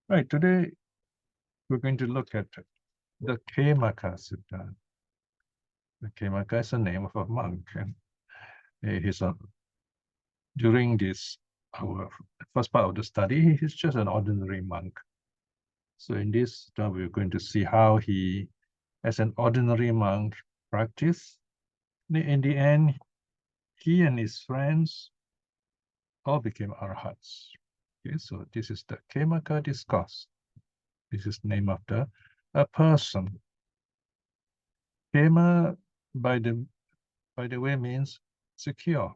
Right, today we're going to look at the Khemaka Sutta. The Khemaka is the name of a monk, and he's a, during this our first part of the study, he's just an ordinary monk. So in this sutta, we're going to see how he, as an ordinary monk, practiced. In the end, he and his friends all became arhats. Okay, so this is the Khemaka Discourse. This is named after a person. Khema, by the way, means secure,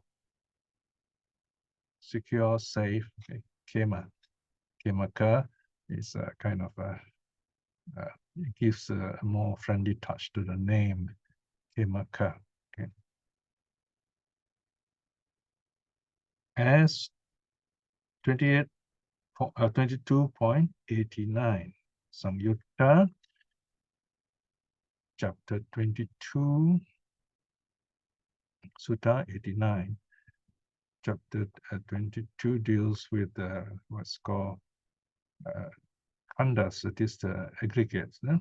safe. Okay. Khemaka is a kind of it gives a more friendly touch to the name Khemaka. Okay. As 22.89 Samyutta, chapter 22, Sutta 89. Chapter 22 deals with what's called khandas, that is the aggregates. No?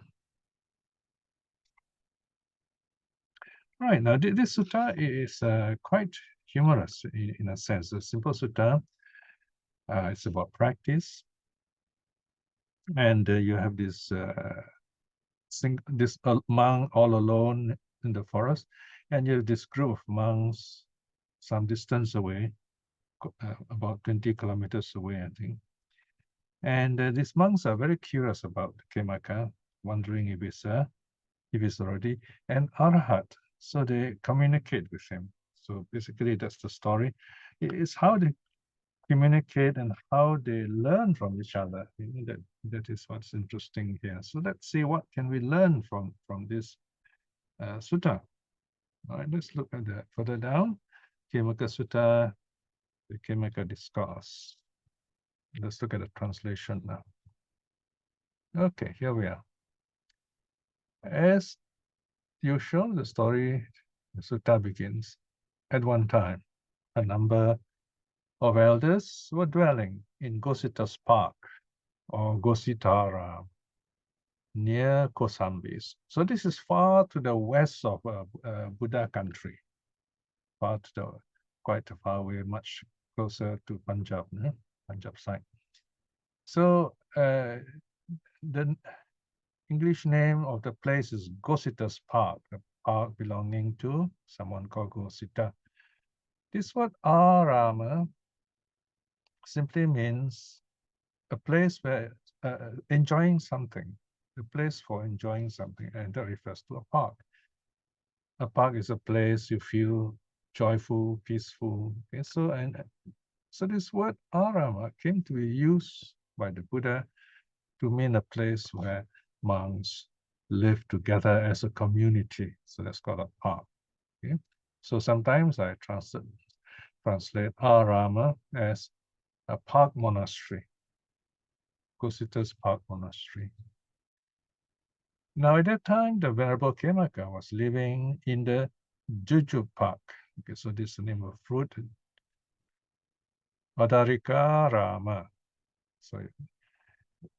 Right, now this sutta is quite humorous in a sense. A simple sutta, it's about practice. And you have this monk all alone in the forest, and you have this group of monks some distance away, about 20 kilometers away, I think. And these monks are very curious about Khemaka, wondering if it's already an arhat. So they communicate with him. So basically, that's the story. It's how they communicate and how they learn from each other. That is what's interesting here. So let's see what can we learn from this sutta. All right, let's look at that further down. Khemaka Sutta, the Khemaka Discourse. Let's look at the translation now. Okay, here we are. As usual, the story, the sutta begins. At one time, a number of elders were dwelling in Gosita's park, or Gositara, near Kosambis. So this is far to the west of Buddha country, quite far away, much closer to Punjab, Punjab side. So the English name of the place is Gosita's Park, a park belonging to someone called Gosita. This word arama simply means a place where enjoying something, a place for enjoying something, and that refers to a park. A park is a place you feel joyful, peaceful. Okay, so this word arama came to be used by the Buddha to mean a place where monks live together as a community. So that's called a park. Okay? So sometimes I translate arama as a park monastery, Kusita's park monastery. Now at that time, the Venerable Khemaka was living in the Juju Park. Okay, so this is the name of fruit. Badarika Rama. So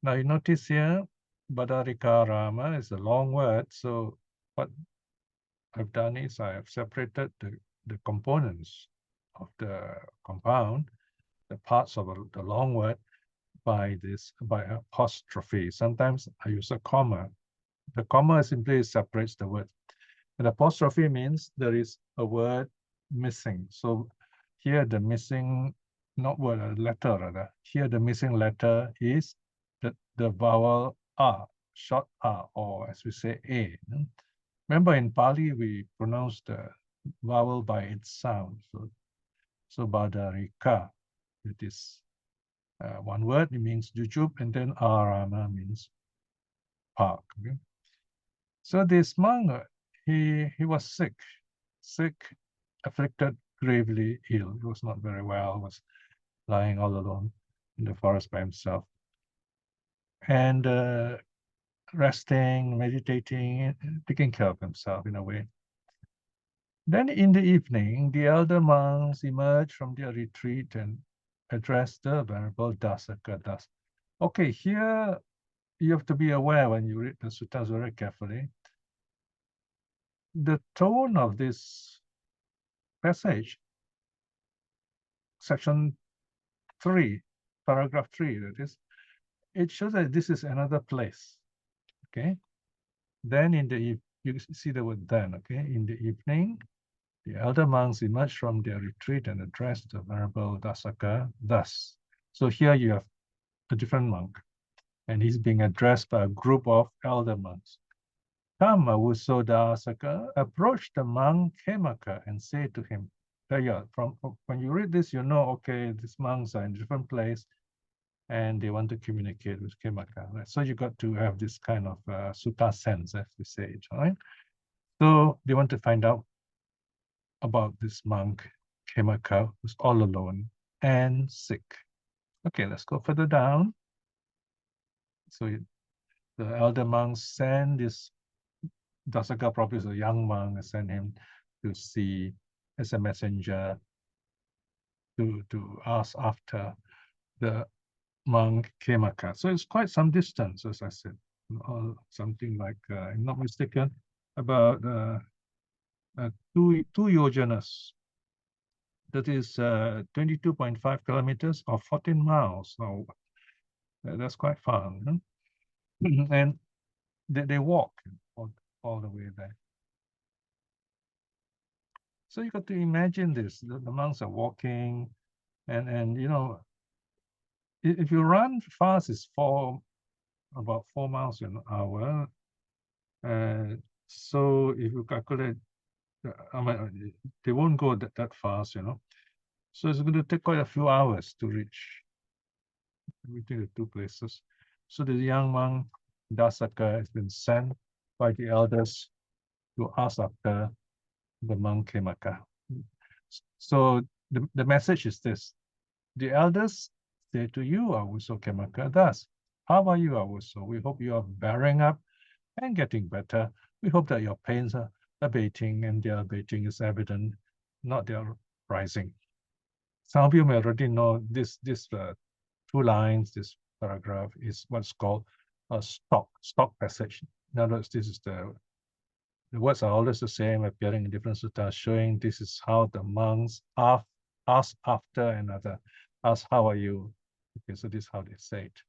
now you notice here, Badarika Rama is a long word. So what I've done is I have separated the components of the compound, the parts of the long word, by apostrophe. Sometimes I use a comma. The comma simply separates the word. And apostrophe means there is a word missing. So here the missing, not word, a letter rather. Here the missing letter is the vowel R, short R, or as we say A. Remember in Pali, we pronounce the vowel by its sound. So Badarika, it is one word, it means jujub, and then arama means park. Okay? So this monk, he was sick, afflicted, gravely ill. He was not very well, was lying all alone in the forest by himself. And resting, meditating, taking care of himself in a way. Then in the evening, the elder monks emerged from their retreat and addressed the Venerable Dāsaka thus. Okay, here you have to be aware when you read the suttas very carefully. The tone of this passage, section 3, paragraph 3, that is, it shows that this is another place. Okay. Then in the you see the word then. Okay. In the evening, the elder monks emerged from their retreat and addressed the Venerable Dāsaka thus. So here you have a different monk, and he's being addressed by a group of elder monks. Come, Awuso Dāsaka, approach the monk Khemaka and say to him, from when you read this, you know, okay, these monks are in a different place and they want to communicate with Khemaka. Right? So you got to have this kind of sutta sense, as we say it, right? So they want to find out about this monk Khemaka, who's all alone and sick. Okay, let's go further down. So the elder monks send this Dāsaka, probably is a young monk, and send him to see as a messenger to ask after the monk Khemaka. So it's quite some distance, as I said, something like, I'm not mistaken, about 2 yojanas. That is 22.5 kilometers or 14 miles. So that's quite far. And they walk all the way there. So you got to imagine this. The monks are walking, and you know, if you run fast, it's about 4 miles an hour. So if you calculate, I mean, they won't go that fast, you know. So it's going to take quite a few hours to reach between the two places. So the young monk Dāsaka has been sent by the elders to ask after the monk Khemaka. So the message is this: the elders say to you, Awuso Khemaka, thus, how are you, Awuso? We hope you are bearing up and getting better. We hope that your pains are abating, and their abating is evident, not their rising. Some of you may already know this 2 lines, this paragraph is what's called a stock passage. In other words, this is the words are always the same, appearing in different suttas, showing this is how the monks ask after another, ask, how are you? Okay, so this is how they say it.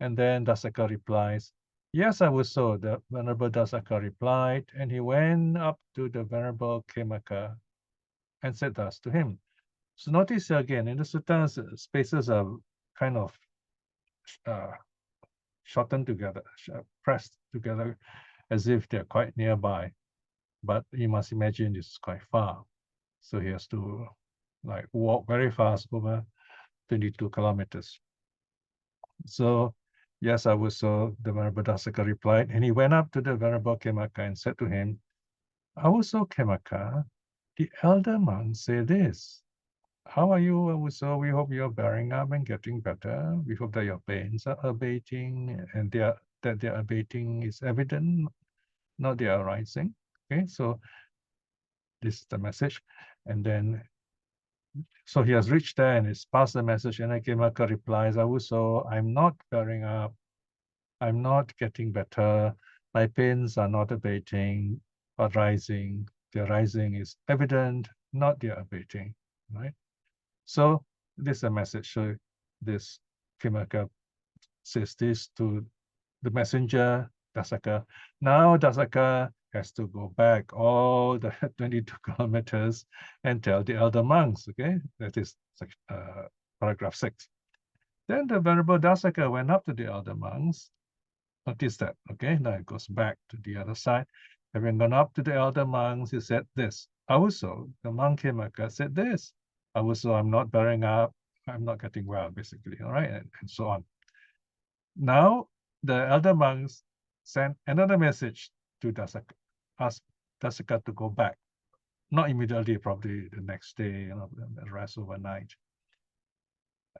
And then Dāsaka replies, yes, I was so. The Venerable Dāsaka replied, and he went up to the Venerable Khemaka and said thus to him. So notice again, in the suttas, spaces are kind of shortened together, pressed together as if they're quite nearby. But you must imagine this is quite far. So he has to like walk very fast over 22 kilometers. So, yes, I was so, the Venerable Dāsaka replied, and he went up to the Venerable Khemaka and said to him, Awuso Khemaka, the elder monks say this. How are you, Awuso? We hope you're bearing up and getting better. We hope that your pains are abating and that their abating is evident, not their arising. Okay, so this is the message. And then, so he has reached there and he's passed the message, and Khemaka replies, Awuso, I'm not bearing up. I'm not getting better. My pains are not abating, but rising. Their rising is evident, not their abating, right? So this is a message. So this Khemaka says this to the messenger, Dāsaka. Now Dāsaka has to go back all the 22 kilometers and tell the elder monks, okay? That is paragraph 6. Then the Venerable Dāsaka went up to the elder monks. Notice that, okay? Now it goes back to the other side. Having gone up to the elder monks, he said this. Also, the monk Khemaka said this. Also, I'm not bearing up, I'm not getting well, basically, all right? And so on. Now, the elder monks sent another message to Dāsaka, asked Dāsaka to go back. Not immediately, probably the next day, you know, the rest overnight.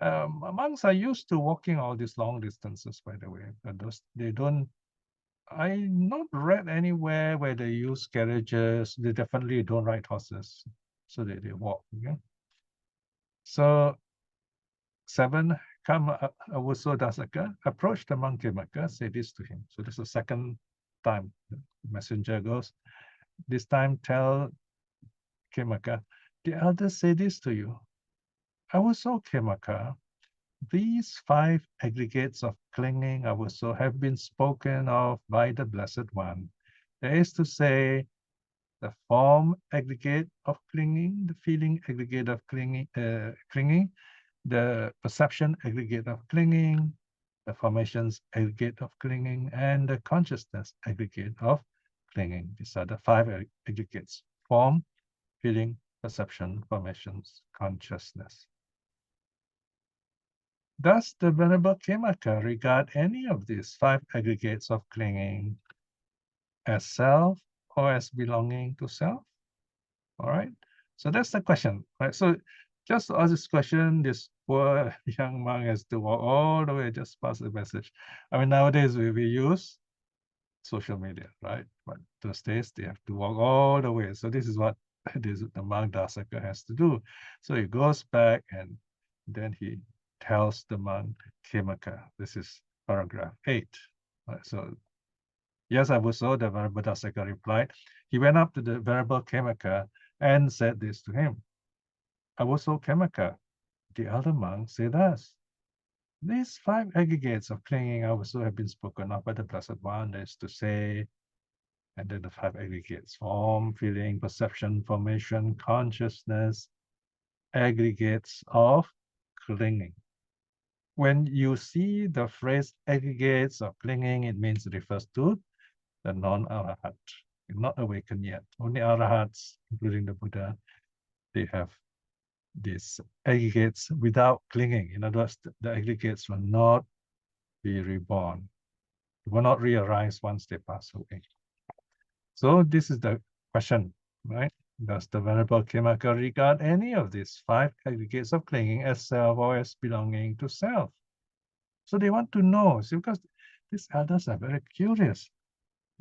Monks are used to walking all these long distances, by the way. But they don't, I not read anywhere where they use carriages. They definitely don't ride horses. So they walk. Okay? So 7, Avuso Dāsaka approached the monk Khemaka, said this to him. So this is the second time the messenger goes. This time tell Khemaka, the elders say this to you. Avuso Khemaka, these 5 aggregates of clinging avuso have been spoken of by the Blessed One. That is to say, the form aggregate of clinging, the feeling aggregate of clinging, the perception aggregate of clinging, the formations aggregate of clinging, and the consciousness aggregate of clinging. These are the 5 aggregates: form, feeling, perception, formations, consciousness. Does the Venerable Khemaka regard any of these 5 aggregates of clinging as self or as belonging to self? All right. So that's the question, right? So just to ask this question, this poor young monk has to walk all the way just past the message. I mean, nowadays we use social media, right? But those days they have to walk all the way. So this is what the monk Dāsaka has to do. So he goes back and then he tells the monk Khemaka. This is paragraph 8. Right? So yes, I was so, the Venerable Dāsaka replied. He went up to the Venerable Khemaka and said this to him. Avuso Khemaka, the elder monk, said thus. These 5 aggregates of clinging also have been spoken of by the Blessed One, that is to say, and then the 5 aggregates: form, feeling, perception, formation, consciousness, aggregates of clinging. When you see the phrase aggregates of clinging, it means it refers to the non-arhat, not awakened yet. Only arhats, including the Buddha, they have these aggregates without clinging. In other words, the aggregates will not be reborn, will not re-arise once they pass away. So this is the question, right? Does the Venerable Khemaka regard any of these 5 aggregates of clinging as self or as belonging to self? So they want to know, see, because these elders are very curious.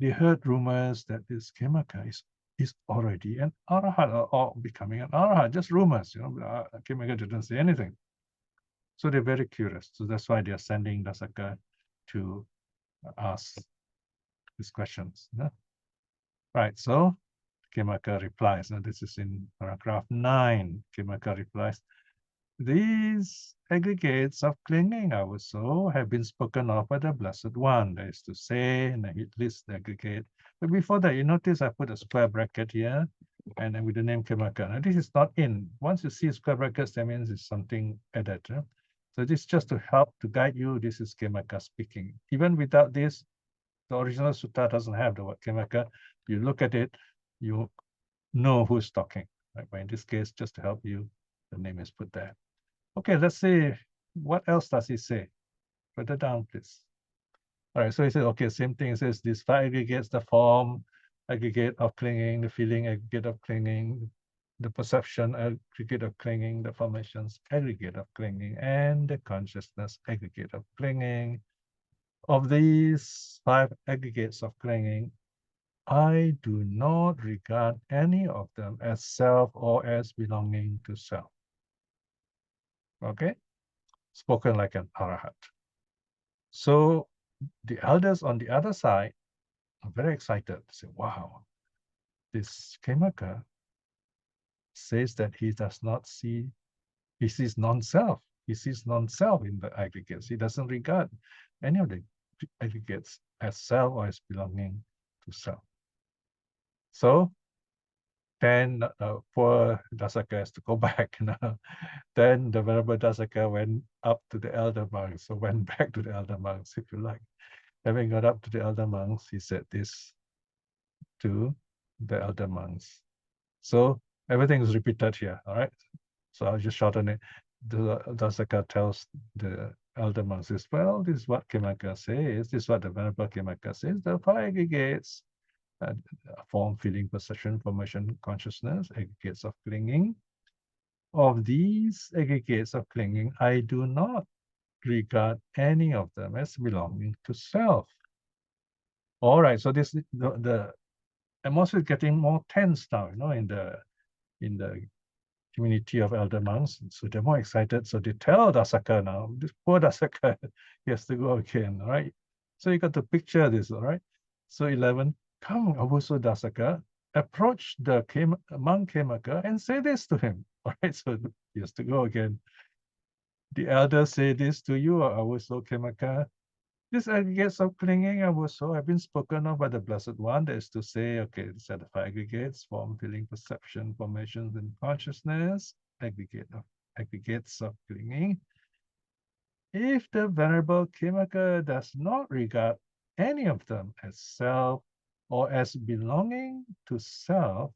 They heard rumors that this Khemaka is already an arhat or becoming an arhat, just rumors, Khemaka didn't say anything. So they're very curious. So that's why they're sending Dāsaka to ask these questions. Right, so Khemaka replies. Now this is in paragraph 9. Khemaka replies, these aggregates of clinging also have been spoken of by the Blessed One. That is to say, and it lists the aggregate. But before that, you notice I put a square bracket here, and then with the name Khemaka. Now this is not in. Once you see square brackets, that means it's something added. So this is just to help to guide you. This is Khemaka speaking. Even without this, the original sutta doesn't have the word Khemaka. You look at it, you know who's talking. Right? But in this case, just to help you, the name is put there. Okay, let's see. What else does he say? Further down, please. All right, so he says, okay, same thing. It says these 5 aggregates: the form aggregate of clinging, the feeling aggregate of clinging, the perception aggregate of clinging, the formations aggregate of clinging, and the consciousness aggregate of clinging. Of these 5 aggregates of clinging, I do not regard any of them as self or as belonging to self. Okay? Spoken like an arhat. So the elders on the other side are very excited. They say, wow, this Khemaka says that he does not see, he sees non-self. He sees non-self in the aggregates. He doesn't regard any of the aggregates as self or as belonging to self. So then poor Dāsaka has to go back. Then the Venerable Dāsaka went up to the elder monks, so went back to the elder monks, if you like. Having got up to the elder monks, he said this to the elder monks. So everything is repeated here, all right? So I'll just shorten it. The Dāsaka tells the elder monks, says, well, this is what Khemaka says, this is what the Venerable Khemaka says, the 5 aggregates, form, feeling, perception, formation, consciousness, aggregates of clinging. Of these aggregates of clinging, I do not regard any of them as belonging to self. All right, so this the atmosphere is getting more tense now, in the community of elder monks. So they're more excited. So they tell Dāsaka now, this poor Dāsaka, he has to go again, right? So you got to picture this, all right? So 11, come, Avuso Dāsaka, approach the monk Khemaka and say this to him, all right? So he has to go again. The elders say this to you, Avuso Khemaka. These aggregates of clinging also have been spoken of by the Blessed One. That is to say, okay, the set of aggregates, form, feeling, perception, formations, and consciousness, aggregates of clinging. If the Venerable Khemaka does not regard any of them as self or as belonging to self,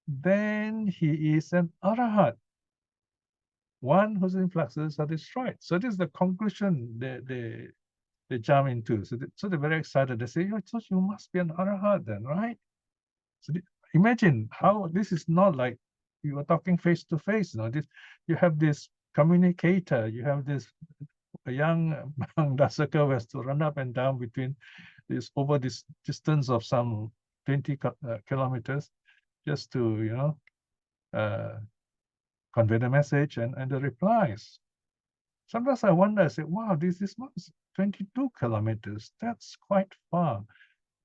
then he is an arhat, one whose influxes are destroyed. So this is the conclusion they jump into. So they're very excited. They say, so you must be an arhat then, right? So imagine how this is not like you are talking face to face. You have this communicator, you have this young Dāsaka who has to run up and down between over this distance of some 20 kilometers just to convey the message and the replies. Sometimes I wonder, I say, wow, this is 22 kilometers. That's quite far.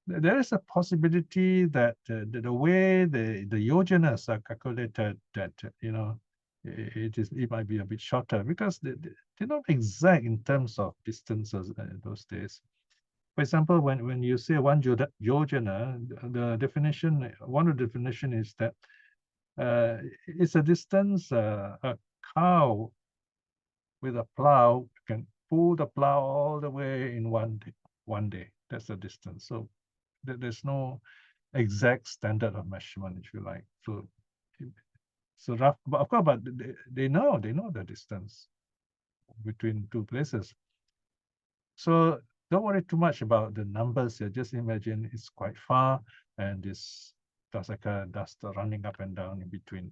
There is a possibility that the way the yojanas are calculated, that it might be a bit shorter because they're not exact in terms of distances in those days. For example, when you say one yojana, the definition, one of the definition is that it's a distance a cow with a plow can pull the plow all the way in one day. That's the distance. So there's no exact standard of measurement, if you like. So rough, but of course, but they know the distance between two places. So don't worry too much about the numbers here. Just imagine it's quite far, and this Dāsaka does the running up and down in between.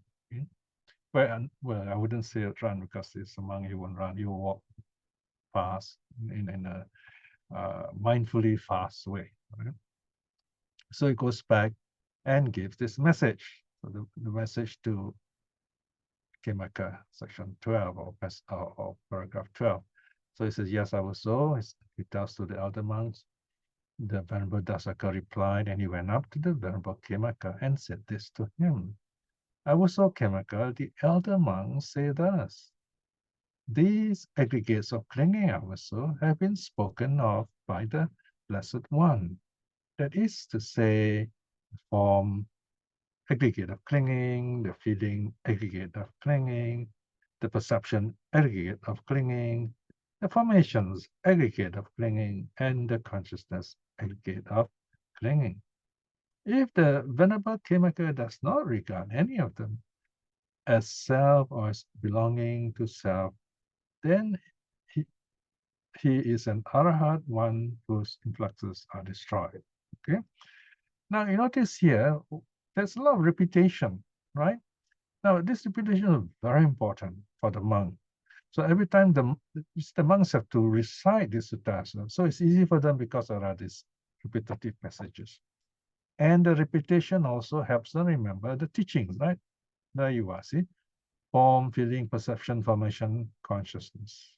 Well, I wouldn't say run because it's a monk. He won't run. He will walk fast in a mindfully fast way. Right? So it goes back and gives this message. So the message to Khemaka, section 12 or paragraph 12. So he says, yes, I was so. He tells to the elder monks. The Venerable Dāsaka replied, and he went up to the Venerable Khemaka and said this to him. I was so, Khemaka, the elder monks say thus. These aggregates of clinging also have been spoken of by the Blessed One. That is to say, the form aggregate of clinging, the feeling aggregate of clinging, the perception aggregate of clinging, the formations aggregate of clinging, and the consciousness aggregate of clinging. If the Venerable Khemaka does not regard any of them as self or as belonging to self, then he is an arhat, one whose influxes are destroyed. Okay. Now you notice here, there's a lot of repetition, right? Now this repetition is very important for the monk. So every time the monks have to recite these suttas, so it's easy for them because there are these repetitive passages. And the repetition also helps them remember the teachings, right? There you are, see? Form, feeling, perception, formation, consciousness.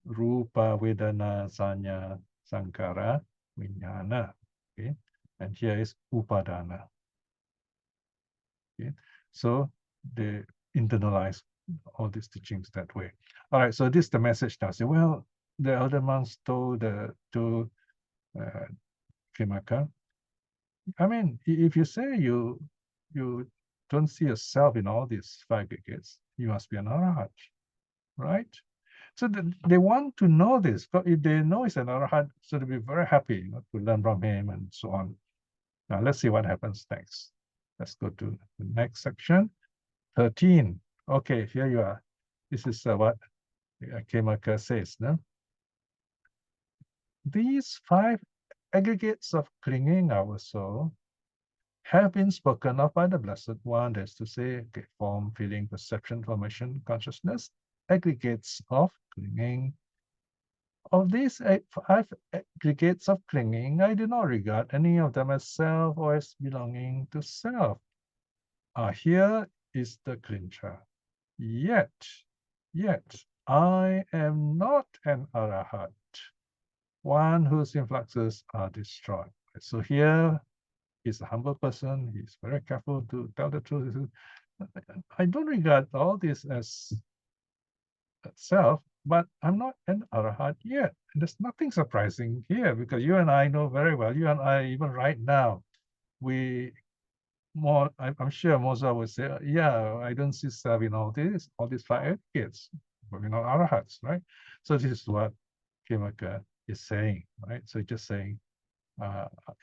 Rupa, Vedana, Sanya, Sankara, Vijnana. Okay, and here is Upadana. Okay, so they internalize all these teachings that way. All right, so this is the message now. Say, well, the elder monks told to Khemaka, I mean, if you say you don't see yourself in all these five aggregates, you must be an arhat, right? So they want to know this. But if they know it's an arhat, so they'll be very happy to learn from him and so on. Now let's see what happens next. Let's go to the next section, 13. Okay, here you are. This is what Khemaka says. No? These five aggregates of clinging our soul have been spoken of by the Blessed One, that is to say, okay, form, feeling, perception, formation, consciousness, aggregates of clinging. Of these five aggregates of clinging, I do not regard any of them as self or as belonging to self. Here is the clincher. Yet, I am not an arhat, one whose influxes are destroyed. So here is a humble person. He's very careful to tell the truth. I don't regard all this as self, but I'm not an arhat yet. And there's nothing surprising here because you and I know very well, you and I, even right now, I'm sure Moza would say, yeah, I don't see self in all these five kids, but we're not arhats, right? So this is what Khemaka is saying, right? So just saying,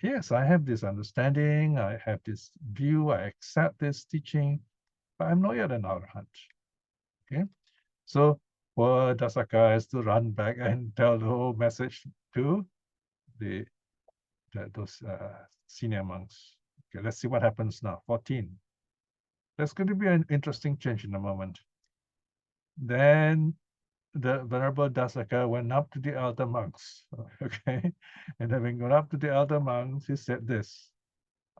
yes, I have this understanding, I have this view, I accept this teaching, but I'm not yet an arhat. Okay, so Dāsaka has to run back and tell the whole message to those senior monks. Okay, let's see what happens now. 14. There's going to be an interesting change in a moment. Then the Venerable Dāsaka went up to the elder monks. Okay, and having gone up to the elder monks, he said this.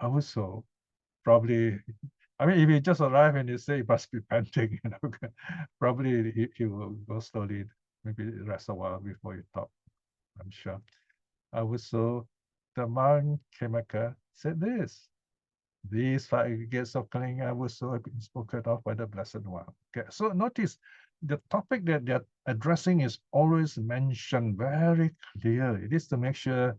Also, probably, I mean, if he just arrived and he say he must be panting, probably he will go slowly, maybe rest a while before he talk, I'm sure. Also, the monk Khemaka said this. These five aggregates of clinging also have been spoken of by the Blessed One. Okay, so notice the topic that they're addressing is always mentioned very clearly. It is to make sure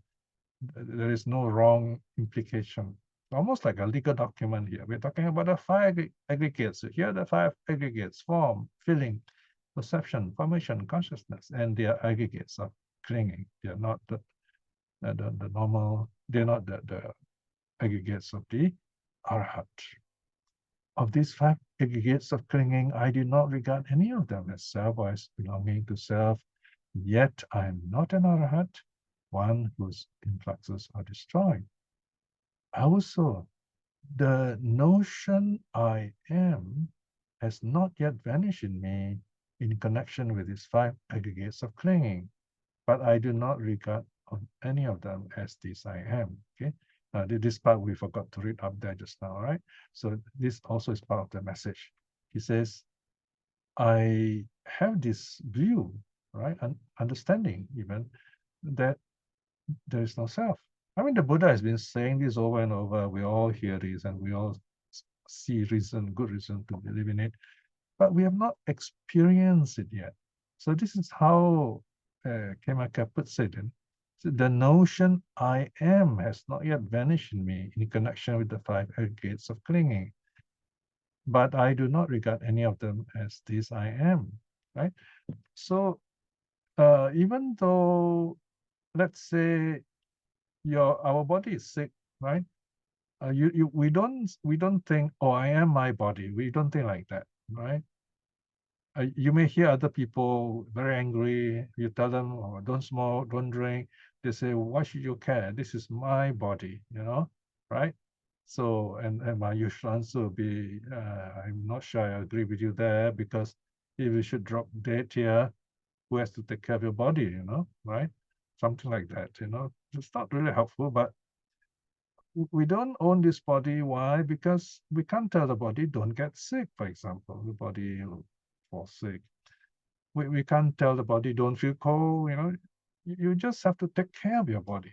there is no wrong implication. Almost like a legal document here. We're talking about the five aggregates. So here are the five aggregates: form, feeling, perception, formation, consciousness, and they are aggregates of clinging. They are not the normal, they're not the aggregates of the arhat. Of these five aggregates of clinging, I do not regard any of them as self or as belonging to self. Yet I am not an arhat, one whose influxes are destroyed. Also, the notion I am has not yet vanished in me in connection with these five aggregates of clinging, but I do not regard any of them as this I am. Okay, this part we forgot to read up there just now, right? So this also is part of the message. He says, I have this view, right, and understanding even that there is no self. I mean, the Buddha has been saying this over and over. We all hear this and we all see good reason to believe in it, but we have not experienced it yet. So this is how Khemaka puts it. So the notion I am has not yet vanished in me in connection with the five aggregates of clinging, but I do not regard any of them as this I am, right? So even though, let's say, our body is sick, right? We don't think, oh, I am my body. We don't think like that, right? You may hear other people very angry. You tell them, oh, don't smoke, don't drink. They say, why should you care? This is my body, right? So, and my usual answer would be, I'm not sure I agree with you there, because if you should drop dead here, who has to take care of your body, right? Something like that, It's not really helpful, but we don't own this body. Why? Because we can't tell the body, don't get sick, for example. The body will fall sick. We can't tell the body, don't feel cold, You just have to take care of your body.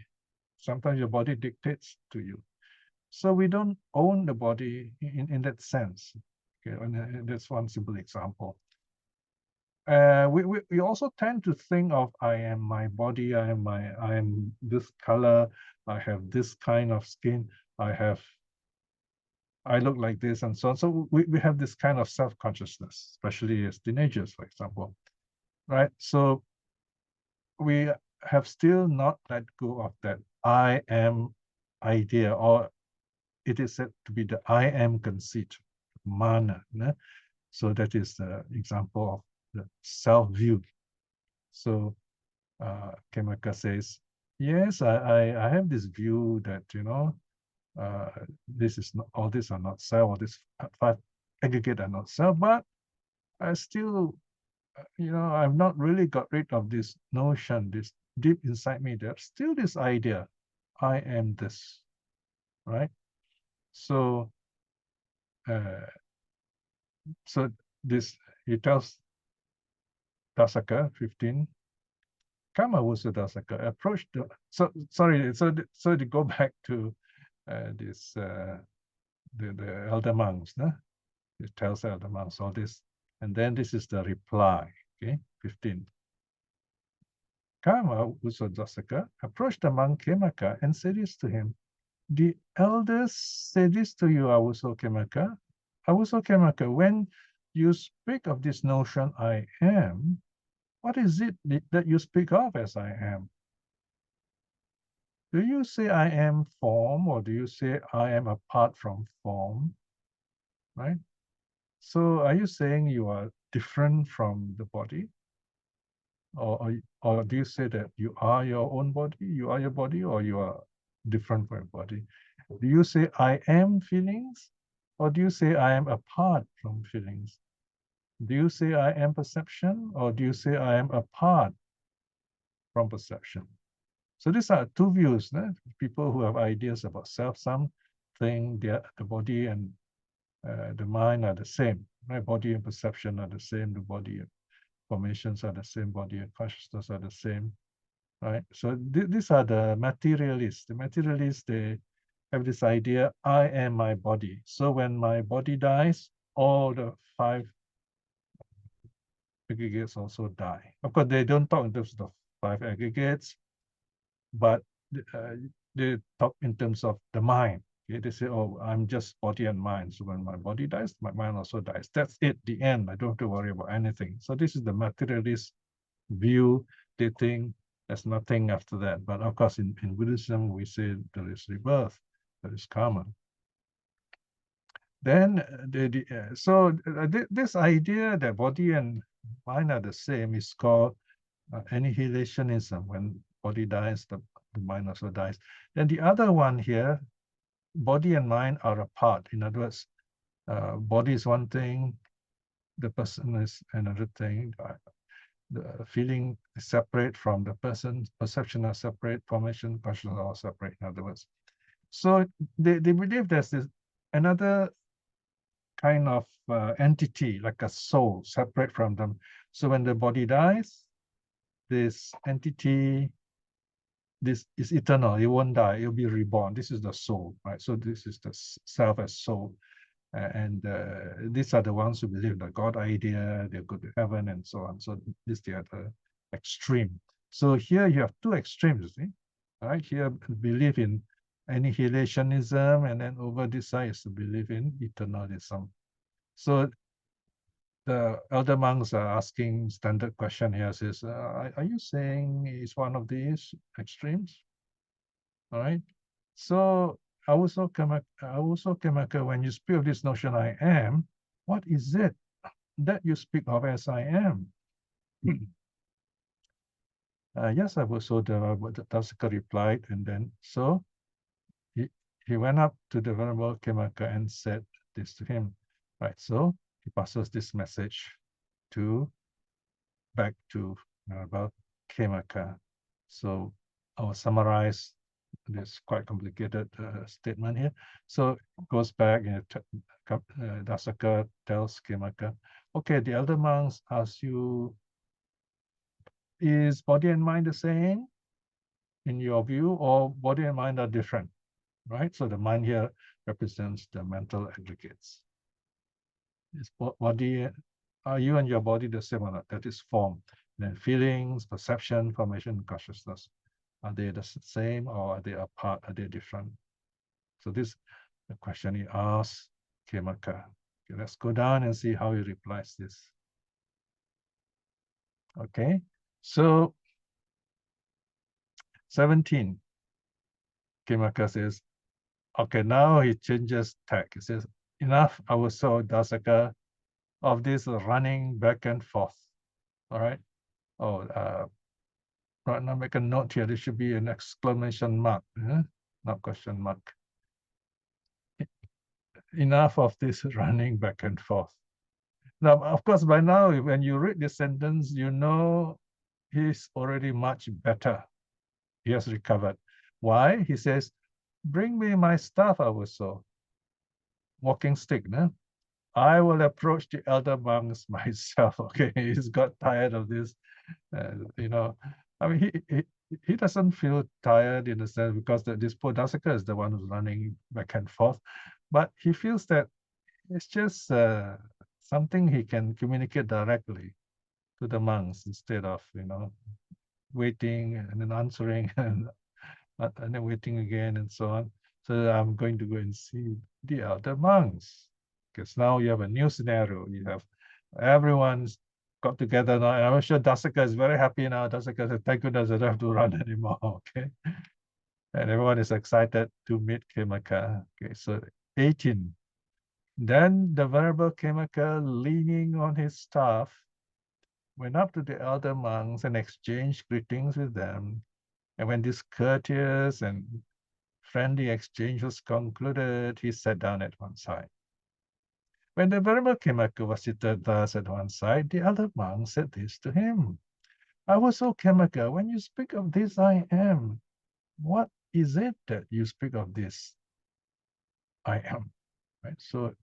Sometimes your body dictates to you. So we don't own the body in that sense. Okay, and that's one simple example. We also tend to think of I am my body, I am this color, I have this kind of skin, I look like this, and so on. So we have this kind of self-consciousness, especially as teenagers, for example, right? So we have still not let go of that I am idea, or it is said to be the I am conceit, mana. So that is the example of the self-view. So Khemaka says, yes, I have this view that, this is not, all these are not self, all these five aggregate are not self, but I still, I've not really got rid of this notion, this deep inside me, there's still this idea, I am this, right? So So this, he tells Dāsaka 15, Kama Wusa Dāsaka, approach the, so to go back to this, the elder monks, no? It tells the elder monks all this, and then this is the reply, okay, 15. Kama Wusa Dāsaka approached the monk Khemaka and said this to him, the elders say this to you, Awuso Khemaka. Awuso Khemaka, when you speak of this notion, I am, what is it that you speak of as I am? Do you say I am form, or do you say I am apart from form? Right? So are you saying you are different from the body? Or do you say that you are your own body, you are your body, or you are different from your body? Do you say I am feelings, or do you say I am apart from feelings? Do you say I am perception, or do you say I am apart from perception? So these are two views. People who have ideas about self, some think the body and the mind are the same. Right? Body and perception are the same. The body and formations are the same. Body and consciousness are the same. Right? So these are the materialists. The materialists, they have this idea, I am my body. So when my body dies, all the 5 aggregates also die. Of course, they don't talk in terms of 5 aggregates, but they talk in terms of the mind. Okay? They say, oh, I'm just body and mind. So when my body dies, my mind also dies. That's it, the end. I don't have to worry about anything. So this is the materialist view. They think there's nothing after that. But of course, in Buddhism, we say there is rebirth, there is karma. Then, this idea that body and mind are the same is called annihilationism. When body dies, the mind also dies. Then the other one here, body and mind are apart. In other words, body is one thing, the person is another thing. The feeling is separate from the person, perception are separate, formation, consciousness are separate, in other words. So they believe there's this another kind of entity, like a soul, separate from them. So when the body dies, this entity, this is eternal. It won't die. It will be reborn. This is the soul, right? So this is the self as soul. And these are the ones who believe the God idea, they go to heaven and so on. So this is the other extreme. So here you have two extremes, see? Right? Here believe in annihilationism, and then over this side is to believe in eternalism. So the elder monks are asking standard question here, says, are you saying it's one of these extremes? All right. So also Khemaka, when you speak of this notion I am, what is it that you speak of as I am? Yes, I was so the Dāsaka replied, and then so he went up to the Venerable Khemaka and said this to him. Right, so he passes this message back to about Khemaka. So I will summarize this quite complicated statement here. So it goes back, Dāsaka tells Khemaka, okay, the elder monks ask you, is body and mind the same in your view, or body and mind are different, right? So the mind here represents the mental aggregates. Is body, are you and your body the same or not? That is form. Then feelings, perception, formation, consciousness. Are they the same, or are they apart? Are they different? So this is the question he asks Khemaka. Okay, let's go down and see how he replies this. Okay, so 17, Khemaka says, okay, now he changes tack. He says, enough, I was so Dāsaka, of this running back and forth. All right. Oh, right now make a note here. There should be an exclamation mark, not question mark. Enough of this running back and forth. Now, of course, by now, when you read this sentence, you know he's already much better. He has recovered. Why? He says, bring me my staff, Awuso. Walking stick, no? I will approach the elder monks myself. Okay, he's got tired of this. You know, I mean, he doesn't feel tired in the sense because this poor Dāsaka is the one who's running back and forth, but he feels that it's just something he can communicate directly to the monks instead of waiting and then answering and then waiting again and so on. So I'm going to go and see the elder monks because now you have a new scenario. You have everyone's got together now. And I'm sure Dāsaka is very happy now. Dāsaka said, thank goodness I don't have to run anymore. Okay. And everyone is excited to meet Khemaka. Okay, so 18. Then the Venerable Khemaka, leaning on his staff, went up to the elder monks and exchanged greetings with them. And when this courteous and friendly exchange was concluded, he sat down at one side. When the Venerable Khemaka was seated thus at one side, the elder monk said this to him. I was so Khemaka, when you speak of this I am, what is it that you speak of this I am? Right? So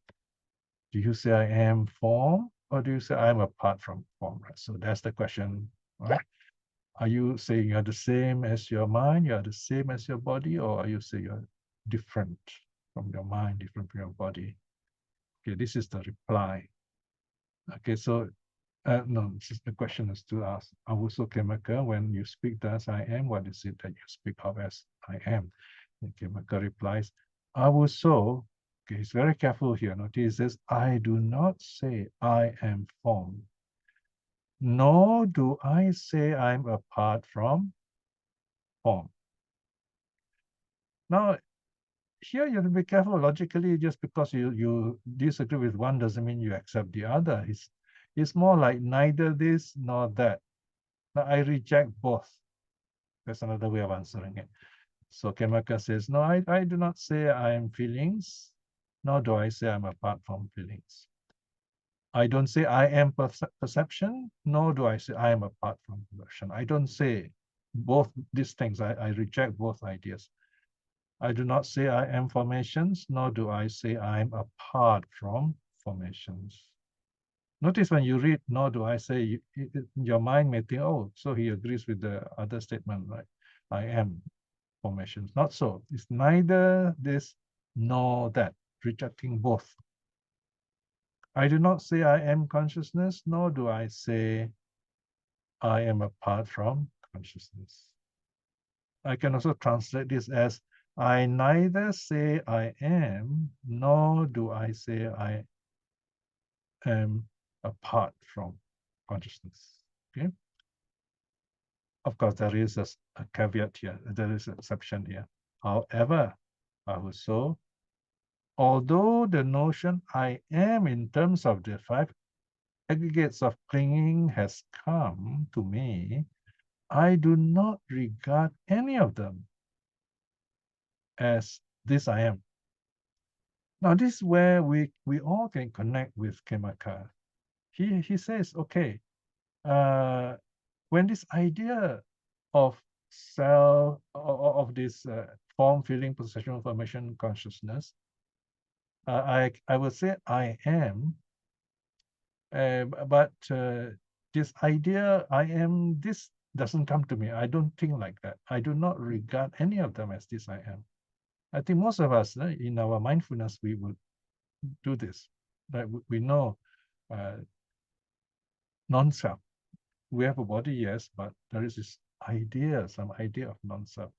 do you say I am form or do you say I am apart from form? Right? So that's the question, right? Are you saying you're the same as your mind, you're the same as your body, or are you saying you're different from your mind, different from your body? Okay, this is the reply. Okay, so no, this is the question is to ask. Awuso Khemaka, when you speak thus I am, what is it that you speak of as I am? And Khemaka replies, Awuso, okay, he's very careful here. Notice he says, I do not say I am form, nor do I say I'm apart from form. Now, here you have to be careful logically. Just because you disagree with one doesn't mean you accept the other. It's more like neither this nor that. Now, I reject both. That's another way of answering it. So Khemaka says, no, I do not say I am feelings, nor do I say I'm apart from feelings. I don't say I am perception, nor do I say I am apart from perception. I don't say both these things. I reject both ideas. I do not say I am formations, nor do I say I am apart from formations. Notice when you read, nor do I say, your mind may think, oh, so he agrees with the other statement, right? I am formations. Not so. It's neither this nor that, rejecting both. I do not say I am consciousness, nor do I say I am apart from consciousness. I can also translate this as I neither say I am, nor do I say I am apart from consciousness. Okay. Of course, there is a caveat here. There is an exception here. However, also, although the notion I am in terms of the 5 aggregates of clinging has come to me, I do not regard any of them as this I am. Now, this is where we all can connect with Khemaka. He says, okay, when this idea of self, of this form, feeling, perception, formation, consciousness, I would say I am, but this idea I am, this doesn't come to me. I don't think like that. I do not regard any of them as this I am. I think most of us in our mindfulness, we would do this. Like we know non-self. We have a body, yes, but there is this idea, some idea of non-self.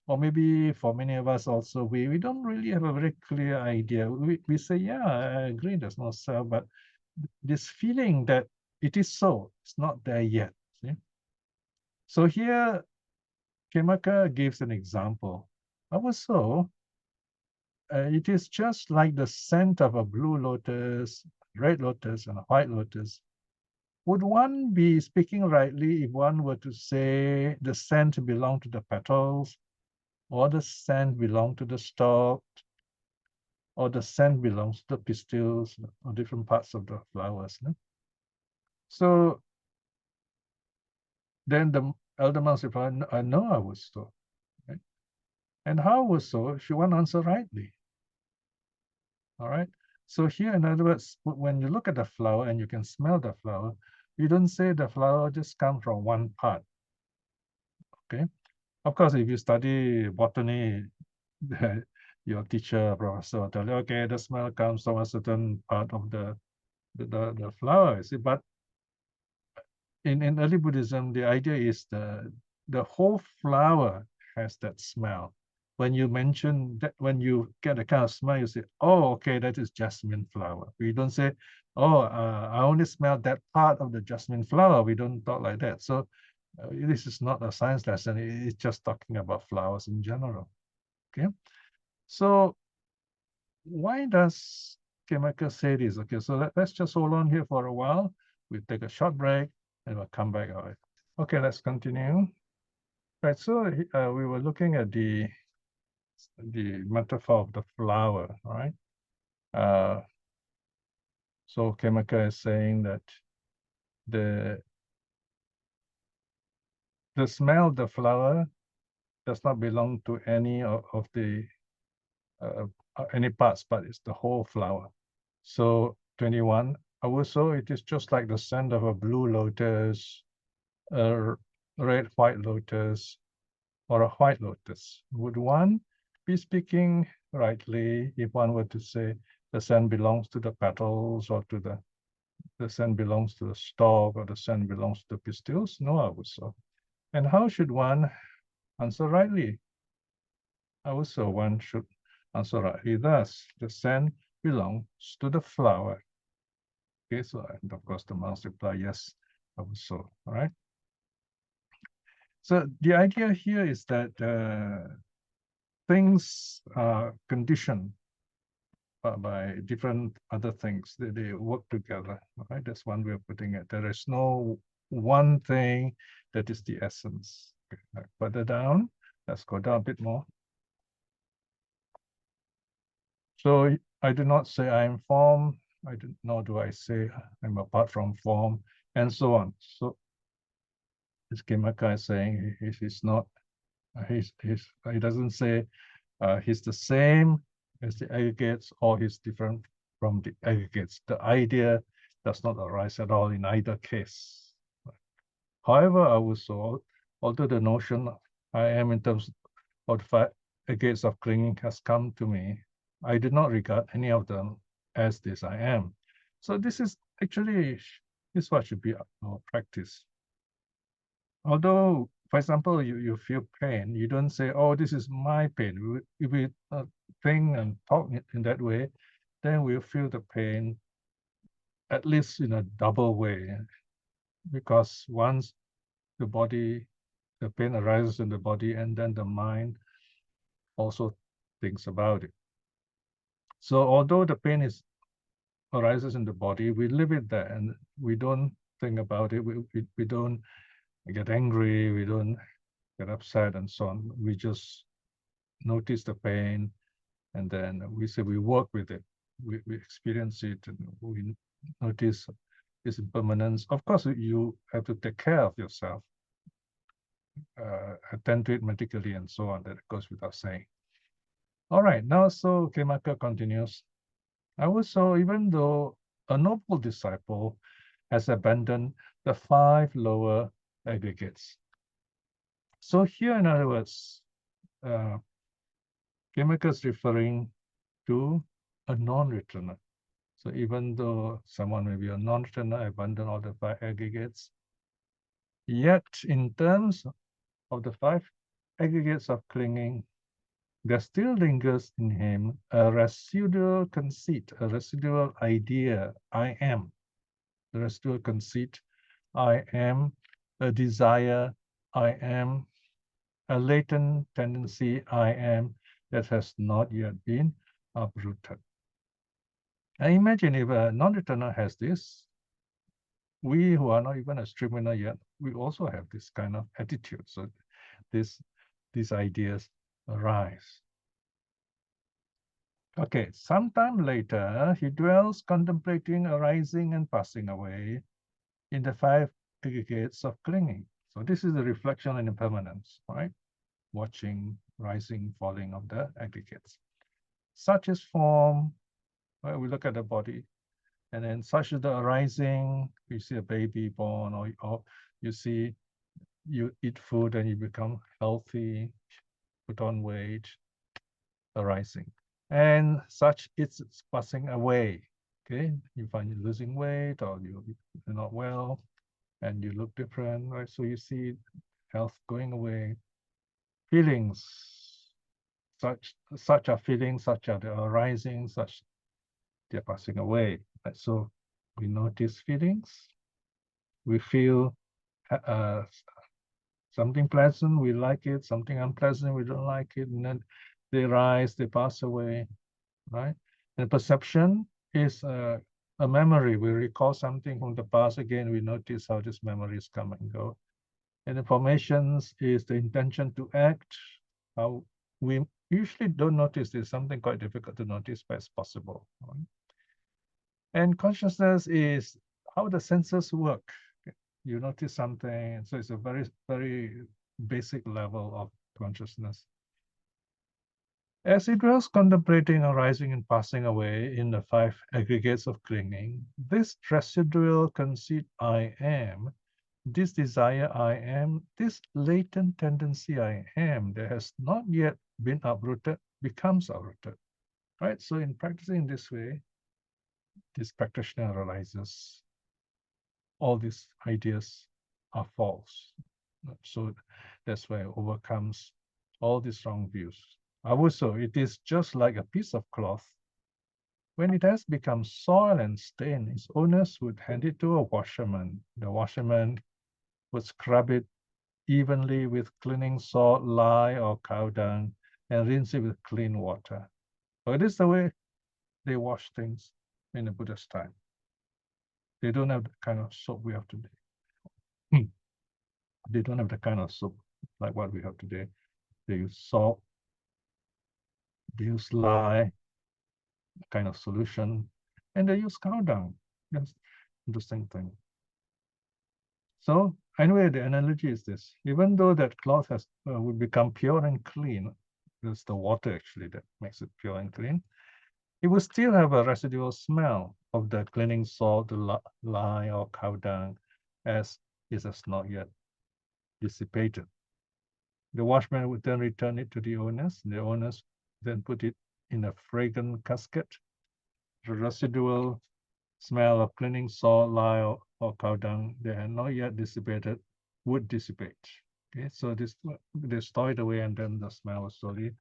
Or maybe for many of us also, we don't really have a very clear idea. We say, yeah, I agree, there's no self, but this feeling that it is so, it's not there yet. See? So here, Khemaka gives an example. Also, it is just like the scent of a blue lotus, red lotus, and a white lotus. Would one be speaking rightly if one were to say the scent belonged to the petals, or the scent belonged to the stalk, or the scent belongs to the pistils, or different parts of the flowers? No? So then the elder monks replied, I know I was so. Right? And how was so? She won't answer rightly. All right. So here, in other words, when you look at the flower and you can smell the flower, you don't say the flower just comes from one part. Okay. Of course, if you study botany, your teacher, professor will tell you, okay, the smell comes from a certain part of the flower. See, but in early Buddhism, the idea is the whole flower has that smell. When you mention that, when you get a kind of smell, you say, oh, okay, that is jasmine flower. We don't say, oh, I only smell that part of the jasmine flower. We don't talk like that. So this is not a science lesson. It's just talking about flowers in general. Okay. So why does Khemaka say this? Okay, so let's just hold on here for a while. We'll take a short break and we'll come back. All right. Okay, let's continue. Right, so we were looking at the metaphor of the flower, right? So Khemaka is saying that the smell of the flower does not belong to any of the any parts, but it's the whole flower. So 21, also it is just like the scent of a blue lotus, a red white lotus, or a white lotus. Would one be speaking rightly if one were to say the scent belongs to the petals, or to the scent belongs to the stalk, or the scent belongs to the pistils? No, also. And how should one answer rightly? Also, one should answer rightly thus: the scent belongs to the flower. Okay, so and of course the monks reply, yes, also. All right. So the idea here is that things are conditioned by different other things. They work together. Right? That's one way of putting it. There is no one thing that is the essence. Okay, further down, let's go down a bit more. So I do not say I am form, nor do I say I'm apart from form, and so on. So this Khemaka is saying he's not, he doesn't say he's the same as the aggregates or he's different from the aggregates. The idea does not arise at all in either case. However, also, although the notion I am in terms of the five aggregates of clinging has come to me, I do not regard any of them as this I am. So this is actually, this what should be our practice. Although, for example, you feel pain, you don't say, oh, this is my pain. If we think and talk in that way, then we'll feel the pain at least in a double way. Because once the pain arises in the body, and then the mind also thinks about it. So although the pain arises in the body, we live it there and we don't think about it. We don't get angry, we don't get upset and so on. We just notice the pain, and then we say we work with it. We experience it, and we notice its impermanence. Of course, you have to take care of yourself, attend to it medically, and so on. That goes without saying. All right, now so Khemaka continues. Also, even though a noble disciple has abandoned the 5 lower aggregates. So here, in other words, Khemaka is referring to a non-returner. So even though someone may be a non-returner, abandon all the 5 aggregates, yet in terms of the 5 aggregates of clinging, there still lingers in him a residual conceit, a residual idea, I am. The residual conceit, I am, a desire, I am, a latent tendency, I am, that has not yet been uprooted. And imagine if a non-returner has this, we who are not even a streamer yet, we also have this kind of attitude. So these ideas arise. Okay, sometime later, he dwells contemplating arising and passing away in the 5 aggregates of clinging. So this is the reflection and impermanence, right? Watching, rising, falling of the aggregates. Such is form, right? We look at the body, and then such is the arising. You see a baby born, or you see you eat food and you become healthy, put on weight, arising. And such it's passing away. Okay, you find you're losing weight, or you're not well, and you look different, right? So you see health going away. Feelings, such are feelings, such are the arising, such they're passing away. Right? So we notice feelings, we feel uh, something pleasant, we like it, something unpleasant, we don't like it, and then they rise, they pass away, right? And perception is a memory. We recall something from the past again, we notice how this memories come and go. And informations is the intention to act, how we usually don't notice this, something quite difficult to notice, but it's possible. Right? And consciousness is how the senses work. You notice something, so it's a very, very basic level of consciousness. As it was contemplating arising and passing away in the 5 aggregates of clinging, this residual conceit I am, this desire I am, this latent tendency I am that has not yet been uprooted becomes uprooted. Right? So in practicing this way, this practitioner realizes all these ideas are false. So that's why it overcomes all these wrong views. Also, it is just like a piece of cloth. When it has become soiled and stained, its owners would hand it to a washerman. The washerman would scrub it evenly with cleaning salt, lye, or cow dung, and rinse it with clean water. So it is the way they wash things in the Buddha's time. They don't have the kind of soap we have today. They don't have the kind of soap like what we have today. They use salt, they use lye, kind of solution, and they use cow dung. That's interesting thing. So anyway, the analogy is this: even though that cloth has would become pure and clean, it's the water actually that makes it pure and clean. It will still have a residual smell of the cleaning salt, the lye or cow dung, as it has not yet dissipated. The watchman would then return it to the owners. The owners then put it in a fragrant casket. The residual smell of cleaning salt, lye, or cow dung that had not yet dissipated would dissipate. Okay, so this they store it away, and then the smell will slowly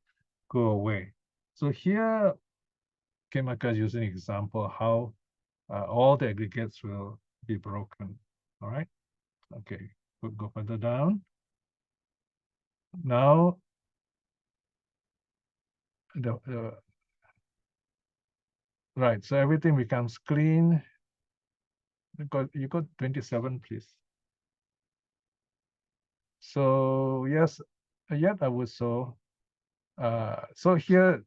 go away. So here, Khemaka is using an example how all the aggregates will be broken. All right. Okay. We'll go further down. Now, right. So everything becomes clean. You got 27, please. So yes, yet I would so here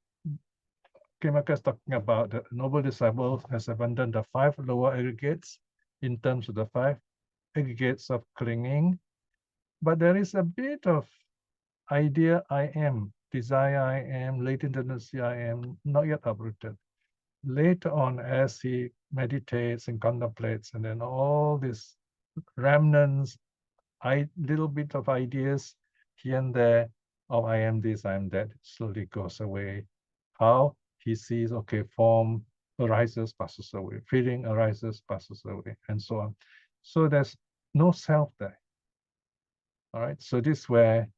Khemaka is talking about the noble disciple has abandoned the 5 lower aggregates in terms of the 5 aggregates of clinging, but there is a bit of idea I am, desire I am, latent tendency I am, not yet uprooted. Later on, as he meditates and contemplates, and then all these remnants, little bit of ideas here and there, oh, I am this, I am that, slowly goes away. How? He sees, okay, form arises, passes away, feeling arises, passes away, and so on. So there's no self there. All right, so this is where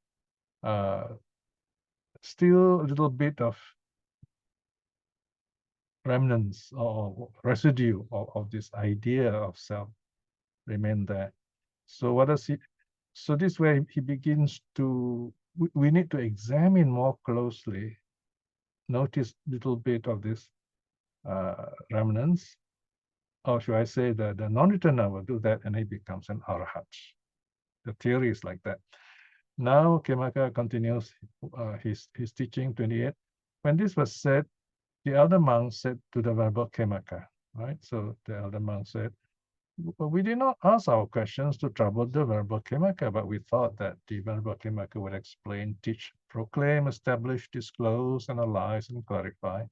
still a little bit of remnants or residue of this idea of self remain there. So what does he? So this way he begins to. We need to examine more closely. Notice little bit of this remnants, or should I say that the non-returner will do that, and he becomes an arhat. The theory is like that. Now Khemaka continues his teaching 28. When this was said, the elder monk said to the verbal Khemaka, right? So the elder monk said, we did not ask our questions to trouble the verbal Khemaka, but we thought that the verbal Khemaka would explain, teach, proclaim, establish, disclose, analyze, and clarify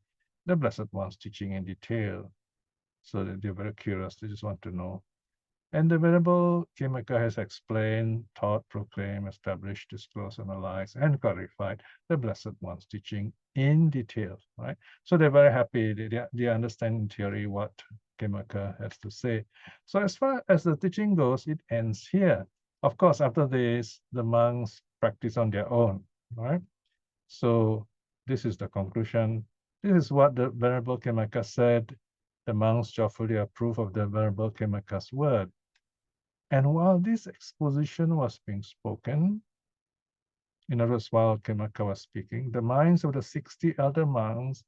the Blessed One's teaching in detail. So that they're very curious, they just want to know. And the Venerable Khemaka has explained, taught, proclaimed, established, disclosed, analyzed, and clarified the Blessed One's teaching in detail, right? So they're very happy. They understand in theory what Khemaka has to say. So as far as the teaching goes, it ends here. Of course, after this, the monks practice on their own, right? So this is the conclusion. This is what the Venerable Khemaka said. The monks joyfully approve of the Venerable Khemaka's word. And while this exposition was being spoken, in other words, while Khemaka was speaking, the minds of the 60 elder monks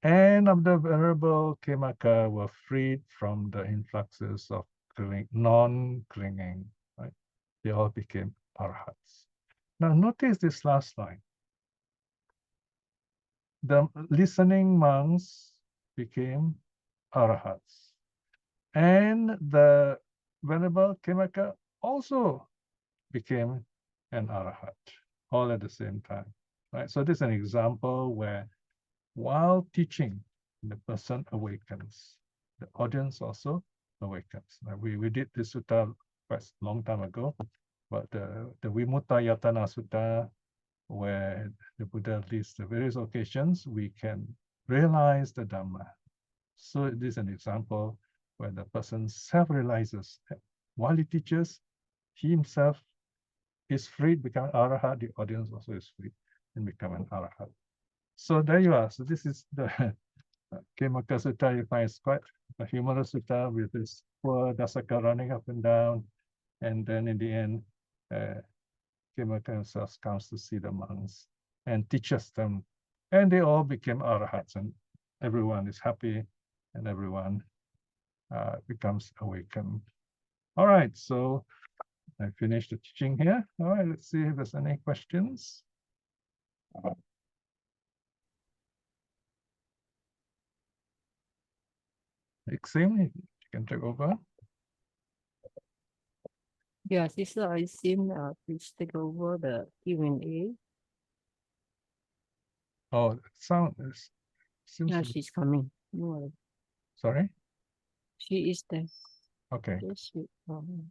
and of the Venerable Khemaka were freed from the influxes of non-clinging, right? They all became arhats. Now notice this last line. The listening monks became arhats. And the Venerable Khemaka also became an arhat, all at the same time, right? So this is an example where while teaching, the person awakens. The audience also awakens. Now, we did this sutta quite a long time ago, but the Vimutta-yatana Sutta, where the Buddha lists the various occasions we can realize the Dhamma. So this is an example where the person self-realizes that while he teaches, he himself is freed, become an arhat, the audience also is free and become an arhat. So there you are. So this is the Khemaka Sutta. You find it's quite a humorous sutta with this poor Dāsaka running up and down. And then in the end, Khemaka himself comes to see the monks and teaches them. And they all became arhats, and everyone is happy and everyone becomes awakened. All right, so I finished the teaching here. All right, let's see if there's any questions. Exim, you can take over. Yeah, Sister Isim, please take over the Q&A. Oh, sound seems Yeah, to be, she's coming. No, sorry. she is there. Okay. Just wait for her.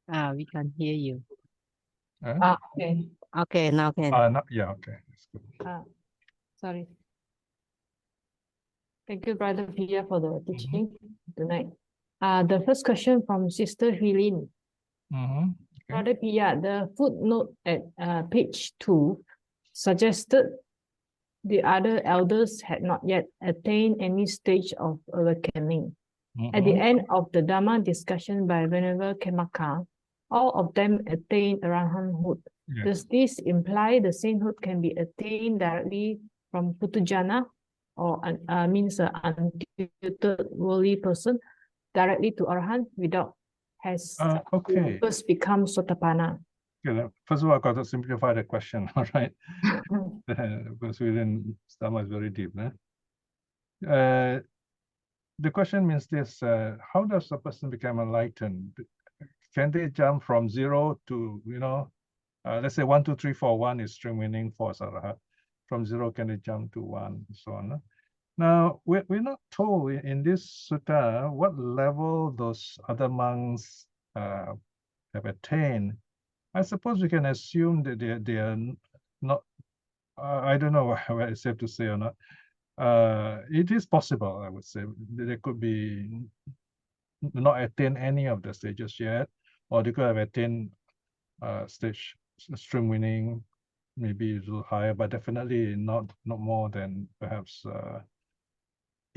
Mhm. We can hear you. Okay. Okay, now can. Yeah, okay. That's good. Sorry. Thank you, Brother Piya, for the teaching tonight. The first question from Sister Helene. Okay. Brother Piya, the footnote at page 2 suggested the other elders had not yet attained any stage of awakening. At the end of the Dharma discussion by Venerable Khemaka, all of them attained arhathood. Yeah. Does this imply the sainthood can be attained directly from Putujana, or means an untutored worldly person, directly to arhat without has Okay. first become sotapanna? Okay, first of all, I've got to simplify the question, all right? Because we didn't, Dharma is very deep. The question means this, how does a person become enlightened? Can they jump from 0 to, let's say 1, 2, 3, 4, 1 is string meaning, 4 is arhat. From 0, can they jump to 1, and so on? Now, we're not told in this sutta what level those other monks have attained. I suppose we can assume that they are not, I don't know whether it's safe to say or not. It is possible, I would say. They could be not attain any of the stages yet, or they could have attained stage stream winning, maybe a little higher, but definitely not more than perhaps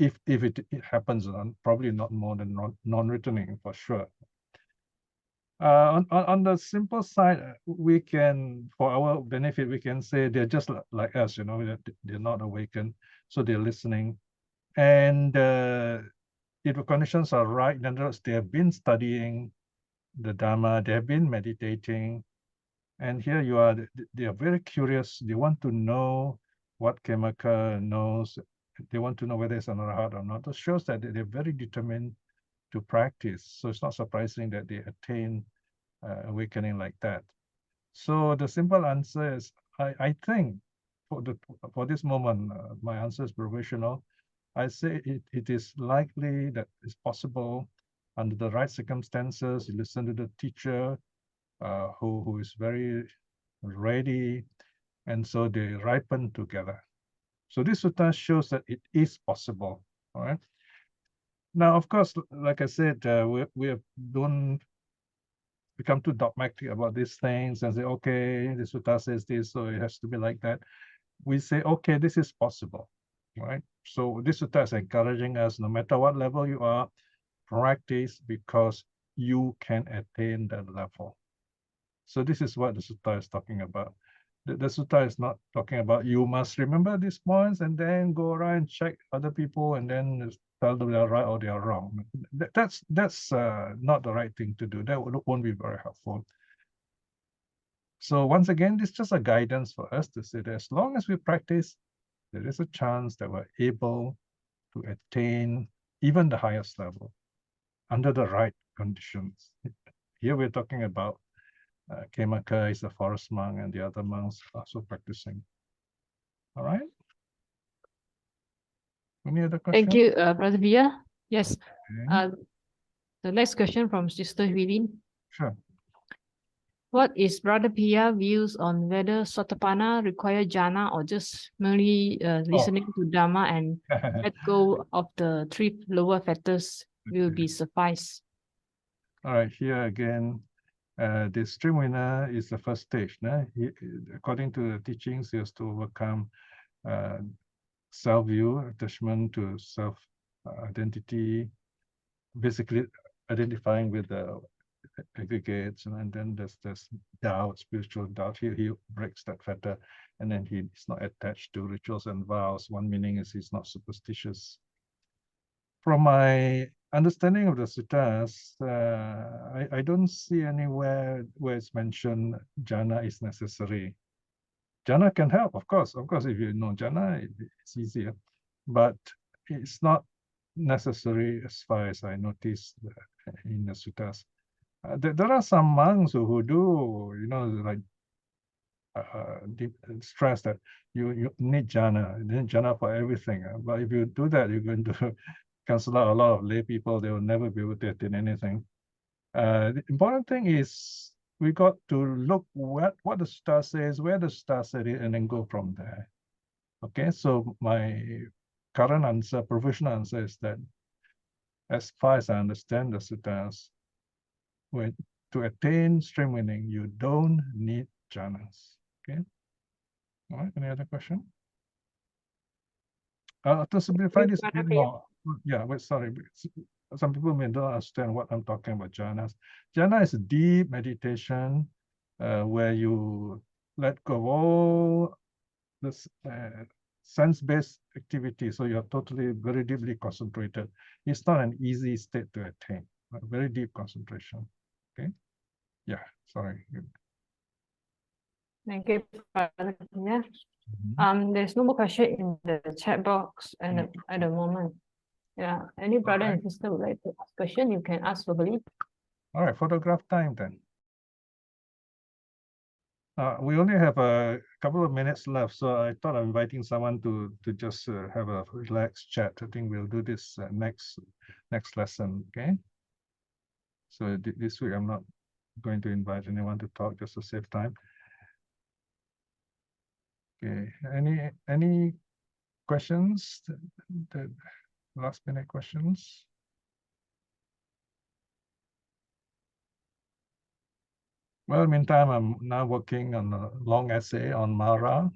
if it happens, probably not more than non-returning for sure. On the simple side, we can, for our benefit, we can say they're just like us, they're not awakened, so they're listening. And if the conditions are right, in other words, they have been studying the Dharma, they have been meditating, and here you are, they are very curious, they want to know what Khemaka knows, they want to know whether it's an arhat or not. It shows that they're very determined to practice, so it's not surprising that they attain awakening like that. So the simple answer is, I think for this moment, my answer is provisional. I say it is likely that it's possible under the right circumstances. You listen to the teacher who is very ready, and so they ripen together. So this sutta shows that it is possible. All right. Now, of course, like I said, we don't become too dogmatic about these things and say, okay, the sutta says this, so it has to be like that. We say, okay, this is possible, right? So this sutta is encouraging us, no matter what level you are, practice because you can attain that level. So this is what the sutta is talking about. The sutta is not talking about you must remember these points and then go around and check other people and then tell them they're right or they're wrong. That's not the right thing to do. That won't be very helpful. So once again, this is just a guidance for us to say that as long as we practice, there is a chance that we're able to attain even the highest level under the right conditions. Here we're talking about Khemaka is a forest monk and the other monks are also practicing. All right. Any other questions? Thank you, Brother Piya. Yes. Okay. The next question from Sister Huilin. Sure. What is Brother Piya views on whether Sotapanna require jhana or just merely listening to Dharma and let go of the 3 lower factors will be suffice? All right, here again, the stream winner is the first stage. According to the teachings, he has to overcome self-view, attachment to self-identity, basically identifying with the aggregates, and then there's doubt, spiritual doubt. He breaks that fetter, and then he's not attached to rituals and vows. One meaning is he's not superstitious. From my understanding of the suttas, I don't see anywhere where it's mentioned jhana is necessary. Jhana can help, of course. Of course, if you know jhana, it's easier, but it's not necessary as far as I noticed in the suttas. There are some monks who do, like stress that you need jhana for everything. But if you do that, you're going to cancel out a lot of lay people. They will never be able to attain anything. The important thing is we got to look what the sutta says, where the sutta said it, and then go from there. Okay, so my current answer, provisional answer is that as far as I understand the suttas, to attain stream winning, you don't need jhanas. Okay. All right. Any other question? To simplify this a bit more, yeah. Wait, sorry. Some people may not understand what I'm talking about jhanas. Jhana is a deep meditation where you let go of all this sense-based activity. So you're totally very deeply concentrated. It's not an easy state to attain. Very deep concentration. Okay. Yeah. Sorry. Thank you, Brother Piya. Mhm. There's no more question in the chat box at the moment. Yeah, any brother and sister would like to ask question, you can ask verbally. All right, photograph time then. We only have a couple of minutes left, so I thought of inviting someone to just have a relaxed chat. I think we'll do this next lesson, okay? So this week I'm not going to invite anyone to talk just to save time. Okay, any questions? The last minute questions? Well, meantime, I'm now working on a long essay on Mara,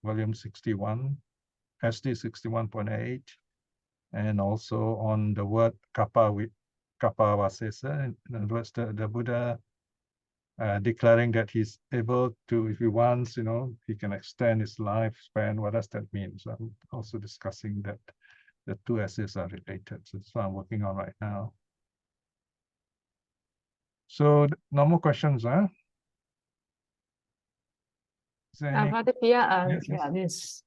volume 61, SD 61.8, and also on the word kappa vasesa. In other words, the Buddha declaring that he's able to, if he wants, he can extend his lifespan. What does that mean? So I'm also discussing that the 2 essays are related. So that's what I'm working on right now. So no more questions, huh? Is there any? Brother Piya, Yes. yeah, this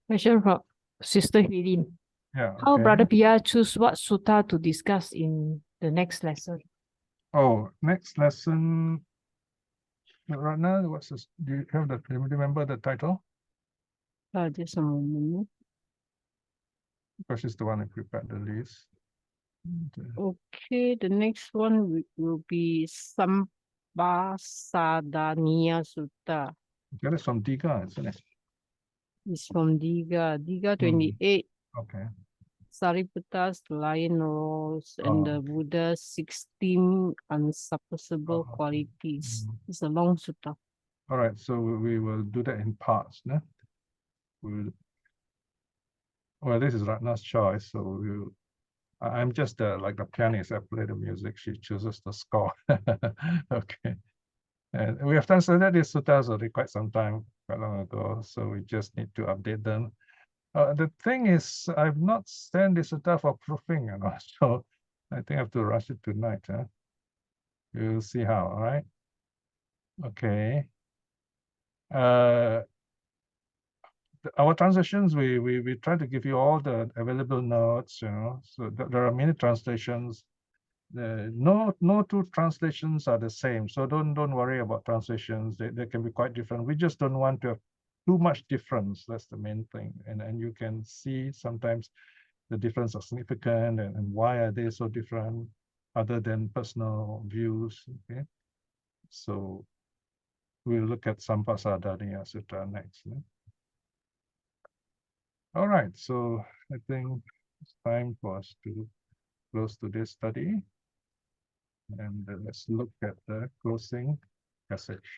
question from Sister Huilin. Yeah. How Okay. Brother Piya choose what sutta to discuss in the next lesson? Oh, next lesson. Right now, what's this? Do you remember the title? Just a moment. Because she's the one who prepared the list. Okay, the next one will be Sampasadaniya Sutta. Okay, that's from Diga, isn't it? It's from Diga. Diga 28. Okay. Sariputta's lion roars and the Buddha's 16 unsuppressible qualities. It's a long sutta. All right, so we will do that in parts. No? Well, this is Ratna's choice, so I'm just like the pianist. I play the music. She chooses the score. Okay. And we have translated these suttas already quite some time, quite long ago, so we just need to update them. The thing is, I've not sent the sutta for proofing, so I think I have to rush it tonight. We'll see how, all right? Okay. Our translations, we try to give you all the available notes, so there are many translations. No two translations are the same, so don't worry about translations. They can be quite different. We just don't want to have too much difference. That's the main thing. And you can see sometimes the difference are significant, and why are they so different other than personal views. Okay, so we'll look at Sampasadaniya Sutta next. All right, so I think it's time for us to close today's study. And let's look at the closing passage.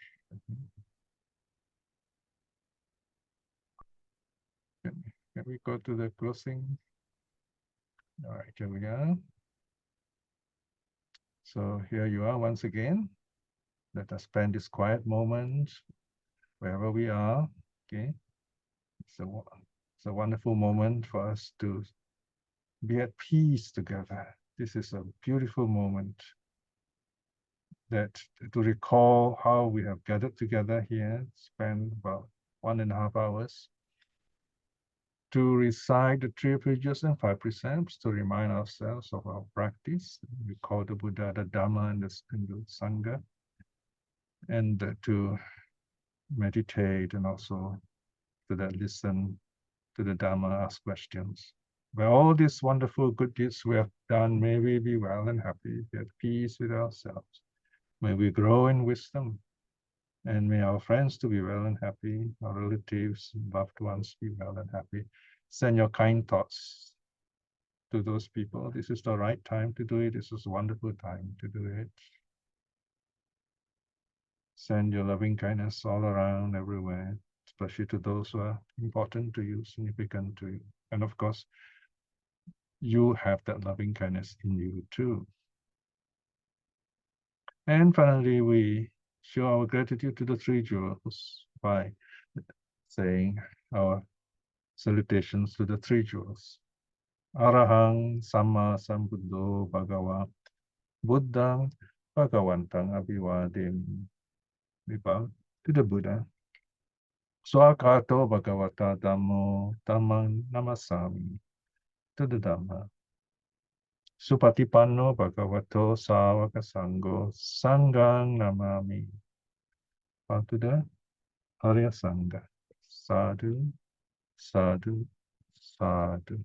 Can we go to the closing? All right, here we are. So here you are once again. Let us spend this quiet moment wherever we are. Okay, it's a wonderful moment for us to be at peace together. This is a beautiful moment to recall how we have gathered together here, spend about 1.5 hours to recite the 3 precepts and 5 precepts, to remind ourselves of our practice, recall the Buddha, the Dharma, and the Sangha, and to meditate, and also to listen to the Dharma, ask questions. By all these wonderful good deeds we have done, may we be well and happy, be at peace with ourselves. May we grow in wisdom, and may our friends to be well and happy, our relatives, loved ones be well and happy. Send your kind thoughts to those people. This is the right time to do it. This is a wonderful time to do it. Send your loving kindness all around, everywhere, especially to those who are important to you, significant to you. And of course, you have that loving kindness in you too. And finally, we show our gratitude to the three jewels by saying our salutations to the three jewels. Arahang Samma Sambuddho Bhagava Buddhang Bhagavantang Abhivademi. We bow to the Buddha. Swakato Bhagavata Dhammo Dhammang Namasami. To the Dhamma. Supatipanno Bhagavato Sāvaka Sangho Sanghang Namami. Bow to the Arya Sangha. Sadhu, sadhu, sadhu.